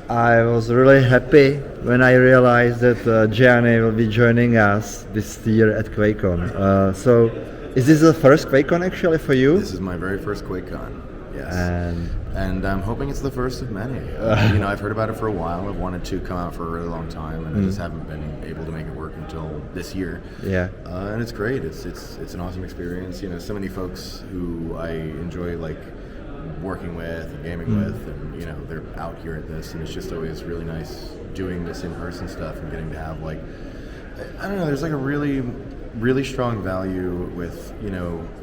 I was really happy when I realized that Gianni will be joining us this year at QuakeCon. So, is this the first QuakeCon actually for you? This is my very first QuakeCon, yes. And And I'm hoping it's the first of many. I've heard about it for a while. I've wanted to come out for a really long time, and I just haven't been able to make it work until this year. yeah, And it's great. It's an awesome experience. So many folks who I enjoy working with and gaming with, and they're out here at this, and it's just always really nice doing this in-person stuff and getting to have I don't know, there's a really strong value with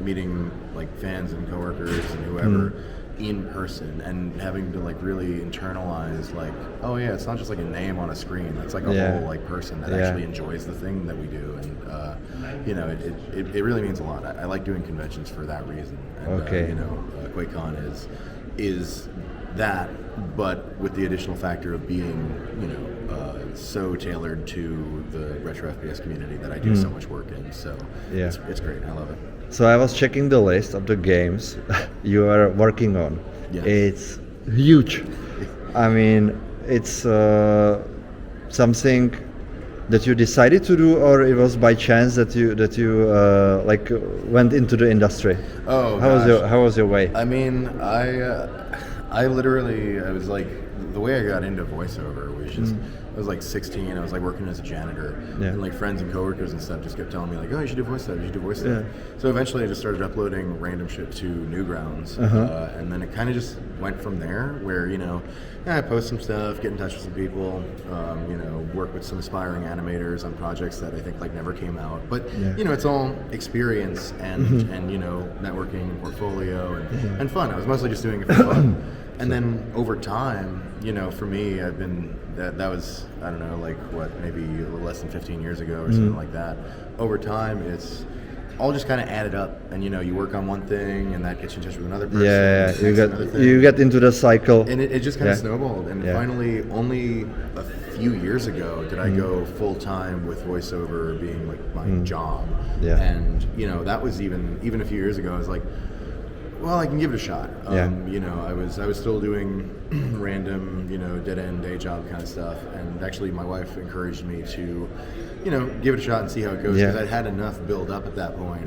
meeting fans and coworkers and whoever in person, and having to really internalize oh yeah, it's not just a name on a screen, it's a whole person that actually enjoys the thing that we do, and it really means a lot. I like doing conventions for that reason, and QuakeCon is that, but with the additional factor of being so tailored to the retro FPS community that I do so much work in. So it's great. I love it. So I was checking the list of the games you are working on. Yes. It's huge. I mean, it's something that you decided to do, or it was by chance that you went into the industry? Oh, how was your way? I mean, I literally, I was the way I got into voiceover was just, I was 16, I was working as a janitor, and friends and coworkers and stuff just kept telling me oh, you should do voiceover, you should do voiceover. So eventually I just started uploading random shit to Newgrounds, and then it kind of just went from there, where I post some stuff, get in touch with some people, work with some aspiring animators on projects that I think never came out, but it's all experience and networking and portfolio and fun. I was mostly just doing it for fun. And then over time, for me, I've been, that was, I don't know, maybe a little less than 15 years ago or something like that. Over time, it's all just kind of added up, and you work on one thing, and that gets you in touch with another person. Yeah, you get into the cycle. And it just kind of snowballed, and finally, only a few years ago did I go full-time with voiceover being my job. And, that was even a few years ago, I was well, I can give it a shot. I was still doing random, dead-end day job kind of stuff, and actually my wife encouraged me to, give it a shot and see how it goes, because I'd had enough build up at that point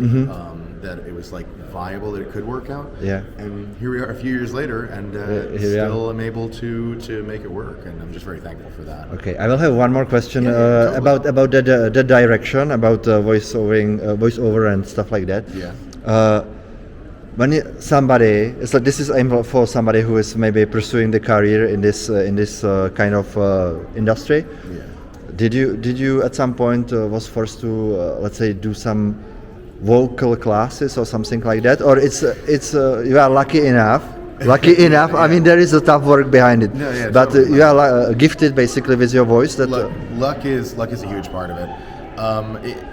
that it was viable, that it could work out. And here we are a few years later, and still am able to make it work, and I'm just very thankful for that. Okay, I will have one more question totally. about the direction, about voiceover and stuff like that. When somebody, it's this is aimed for somebody who is maybe pursuing the career in this kind of industry. Did you at some point was forced to let's say do some vocal classes or something like that, or it's you are lucky enough? I mean, there is a tough work behind it, but totally. You are gifted basically with your voice. That luck is a huge part of it.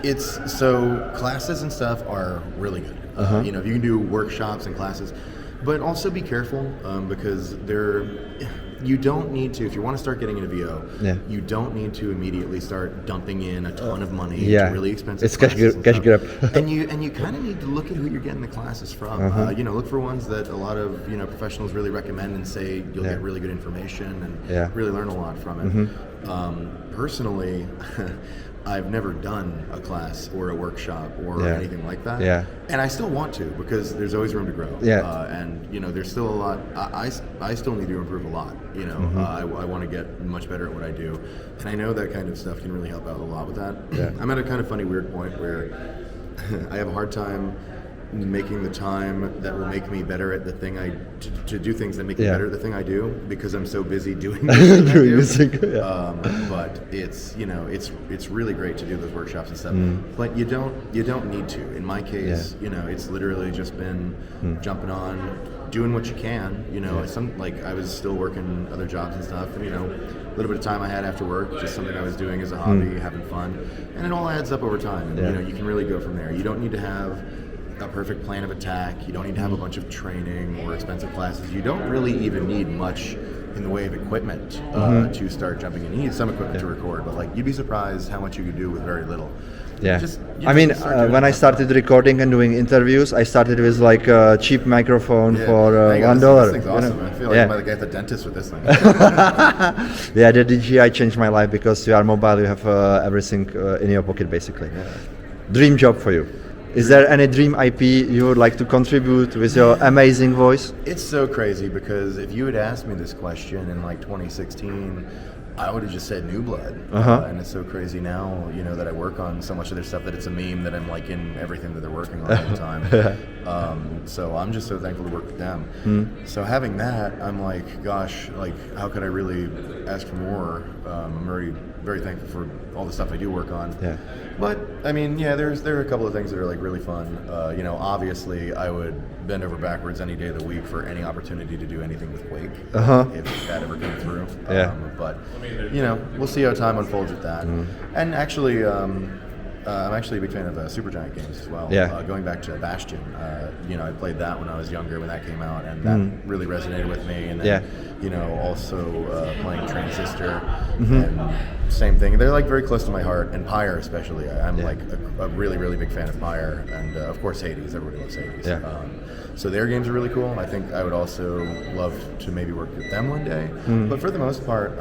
It's so classes and stuff are really good. If you can do workshops and classes, but also be careful because you don't need to, if you want to start getting into VO, you don't need to immediately start dumping in a ton of money into really expensive classes. It's cash grab. and you kind of need to look at who you're getting the classes from. Look for ones that a lot of professionals really recommend and say you'll get really good information and really learn a lot from it. Personally, I've never done a class or a workshop or anything like that. And I still want to, because there's always room to grow. And there's still a lot. I still need to improve a lot. I want to get much better at what I do, and I know that kind of stuff can really help out a lot with that. I'm at a kind of funny, weird point where I have a hard time making the time that will make me better at the thing to do things that make me better at the thing I do, because I'm so busy doing the thing I do. But it's it's really great to do those workshops and stuff. But you don't need to. In my case, it's literally just been jumping on, doing what you can. I was still working other jobs and stuff, and a little bit of time I had after work, just something I was doing as a hobby, having fun, and it all adds up over time. And you can really go from there. You don't need to have a perfect plan of attack. You don't need to have a bunch of training or expensive classes. You don't really even need much in the way of equipment to start jumping in. You need some equipment to record, but like you'd be surprised how much you could do with very little. Yeah, when I started recording and doing interviews, I started with like a cheap microphone for $1. This thing's awesome. I feel like I'm like at the dentist with this thing. Yeah, the DJI changed my life because you are mobile, you have everything in your pocket basically. Yeah. Dream job for you. Is there any dream IP you would like to contribute with your amazing voice? It's so crazy because if you had asked me this question in like 2016, I would have just said New Blood. And it's so crazy now, you know, that I work on so much of their stuff that it's a meme that I'm like in everything that they're working on all the time. So I'm just so thankful to work with them. So having that, I'm like, gosh, like how could I really ask for more? I'm very, very thankful for all the stuff I do work on. Yeah. But I mean, yeah, there are a couple of things that are like really fun. You know, obviously, I would bend over backwards any day of the week for any opportunity to do anything with Quake if that ever came through. But you know, we'll see how time unfolds with that. And actually, I'm actually a big fan of Supergiant games as well. Going back to Bastion, you know, I played that when I was younger when that came out, and that really resonated with me. And then, you know, also playing Transistor, and same thing. They're like very close to my heart, and Pyre especially. I'm like a really, really big fan of Pyre, and of course Hades. Everybody loves Hades. So their games are really cool. I think I would also love to maybe work with them one day. But for the most part,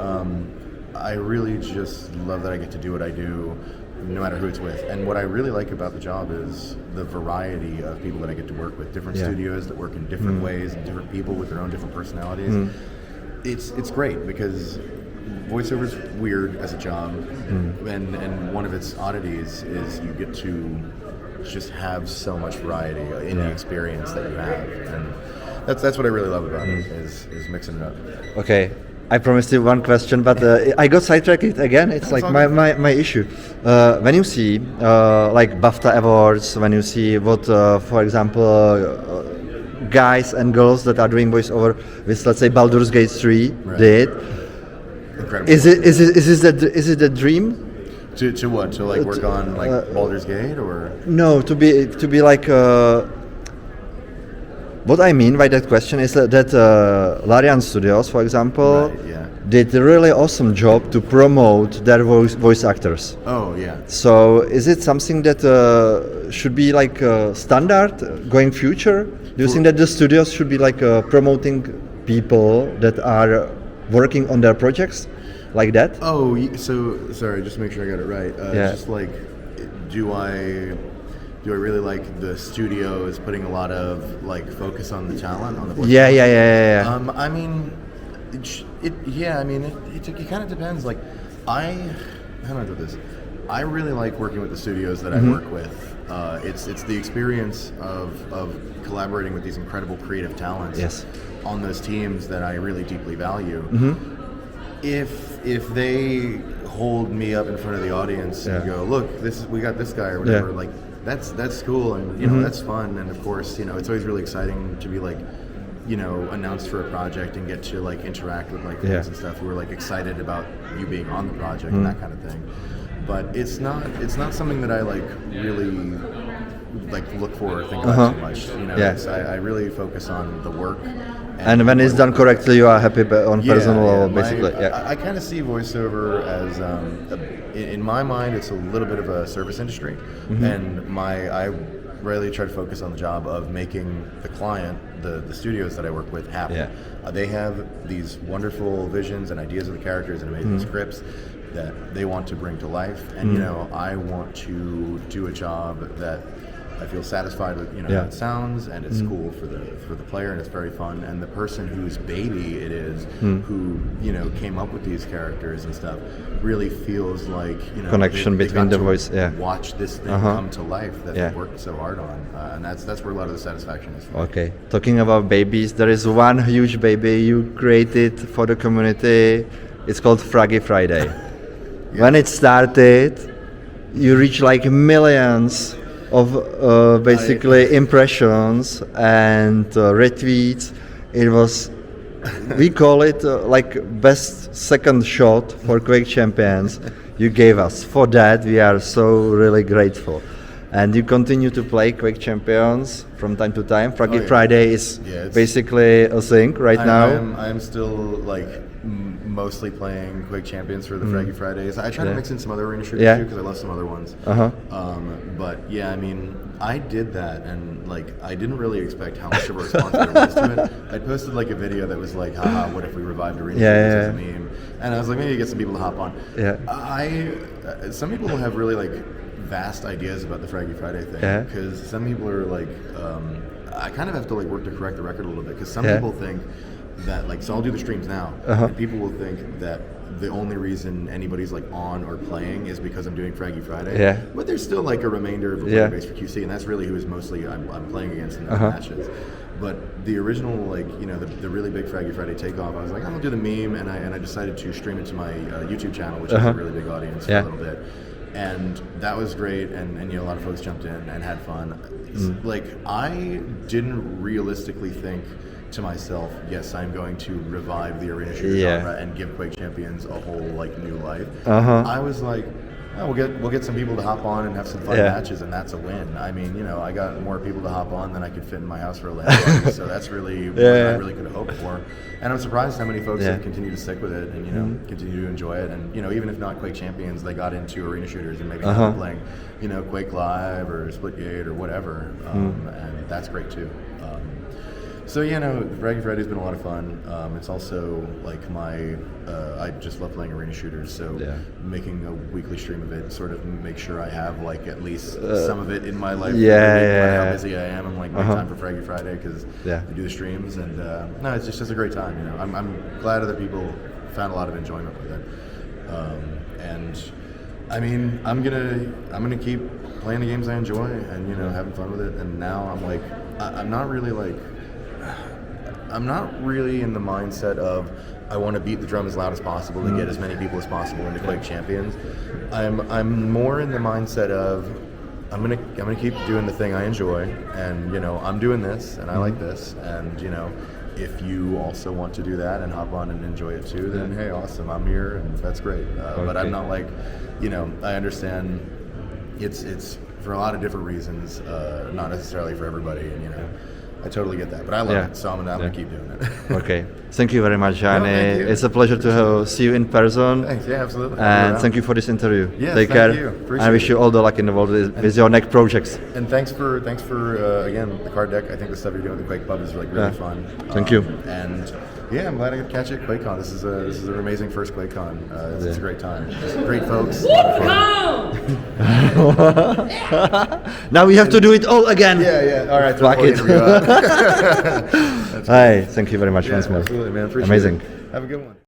I really just love that I get to do what I do, no matter who it's with. And what I really like about the job is the variety of people that I get to work with. Different studios that work in different ways, and different people with their own different personalities. It's great because voiceover's weird as a job, and one of its oddities is you get to just have so much variety in the experience that you have, and that's what I really love about it is mixing it up. Okay. I promised you one question, but I got sidetracked again. It's like my issue. When you see like BAFTA awards, when you see what, for example, guys and girls that are doing voiceover with, let's say, Baldur's Gate 3 did. Incredible. Is it the dream? To what? To like work on like Baldur's Gate or? No, to be like. What I mean by that question is that Larian Studios, for example, did a really awesome job to promote their voice actors. Oh yeah. So is it something that should be like standard going future? Do you think that the studios should be like promoting people that are working on their projects like that? Oh, so sorry, just to make sure I got it right. Just like, do I really like the studio is putting a lot of like focus on the talent on the voice? Yeah. I mean, it kind of depends. Like, how do I do this? I really like working with the studios that I work with. It's the experience of collaborating with these incredible creative talents on those teams that I really deeply value. If they hold me up in front of the audience and go, look, we got this guy or whatever, like that's cool, and you know that's fun, and of course, you know, it's always really exciting to be like, you know, announced for a project and get to like interact with like fans and stuff who are like excited about you being on the project and that kind of thing. But it's not something that I like really like look for or think about too much. You know, I really focus on the work. And when it's done correctly, you are happy on personal level, basically. I kind of see voiceover as, in my mind, it's a little bit of a service industry, and I really try to focus on the job of making the client, the studios that I work with, happy. They have these wonderful visions and ideas of the characters and amazing scripts that they want to bring to life, and you know, I want to do a job that I feel satisfied with, you know, how it sounds, and it's cool for the player, and it's very fun. And the person whose baby it is, who, you know, came up with these characters and stuff, really feels like, you know, connection between the voice. Watch this thing come to life that they worked so hard on, and that's where a lot of the satisfaction is. Okay, talking about babies, there is one huge baby you created for the community. It's called Fraggy Friday. When it started, you reached like millions of basically impressions and retweets. It was, we call it like best second shot for Quake Champions you gave us. For that we are so really grateful. And you continue to play Quake Champions from time to time. Fraggy Friday is basically a thing now. I'm still like mostly playing Quake Champions for the Fraggy Fridays. I try to mix in some other arena shooters too because I love some other ones. But yeah, I mean, I did that and like I didn't really expect how much of a response there was to it. I posted like a video that was like, haha, what if we revived arena shooters as a meme? And I was like, maybe get some people to hop on. Some people have really like vast ideas about the Fraggy Friday thing because some people are like, I kind of have to like work to correct the record a little bit because some people think that like, so I'll do the streams now, and people will think that the only reason anybody's like on or playing is because I'm doing Fraggy Friday. But there's still like a remainder of the player base for QC, and that's really who is mostly I'm playing against in those matches. But the original, like, you know, the really big Fraggy Friday takeoff, I was like, I'm gonna do the meme, and I decided to stream it to my YouTube channel, which has a really big audience for a little bit. And that was great, and you know, a lot of folks jumped in and had fun. Like, I didn't realistically think to myself, yes, I'm going to revive the arena shooter genre and give Quake Champions a whole like new life. I was like, oh, we'll get some people to hop on and have some fun matches, and that's a win. I mean, you know, I got more people to hop on than I could fit in my house for a LAN party, so that's really what I really could have hoped for. And I'm surprised how many folks have continued to stick with it and, you know, continue to enjoy it. And, you know, even if not Quake Champions, they got into arena shooters and maybe now playing, you know, Quake Live or Splitgate or whatever, and that's great too. So yeah, no, Fraggy Friday's been a lot of fun. It's also like my, I just love playing arena shooters, so making a weekly stream of it sort of make sure I have like at least some of it in my life. How busy I am, I'm like make time for Fraggy Friday because I do the streams, and no, it's just a great time. You know, I'm glad other people found a lot of enjoyment with it, and I mean, I'm gonna keep playing the games I enjoy and, you know, having fun with it. And now I'm like, I'm not really in the mindset of I want to beat the drum as loud as possible to get as many people as possible into Quake Champions. I'm more in the mindset of I'm gonna keep doing the thing I enjoy, and, you know, I'm doing this and I like this, and, you know, if you also want to do that and hop on and enjoy it too, then hey, awesome, I'm here and that's great. But I'm not like, you know, I understand it's for a lot of different reasons, not necessarily for everybody, and, you know, I totally get that, but I love it, so I'm gonna keep doing it. Okay, thank you very much, Gianni. It's a pleasure to see you in person. Thanks, yeah, absolutely. And thank you for this interview. Yes, Take care. Appreciate I wish you all the luck in the world with your next projects. And thanks for again the card deck. I think the stuff you're doing with the Quake Pub is like really fun. Thank you. And yeah, I'm glad I could catch you at QuakeCon. This is an amazing first QuakeCon. It's a great time. Great folks. Now we have to do it all again. Yeah. All right. Fuck it. Hi, thank you very much once more. Absolutely, man. Appreciate Amazing. it. Have a good one.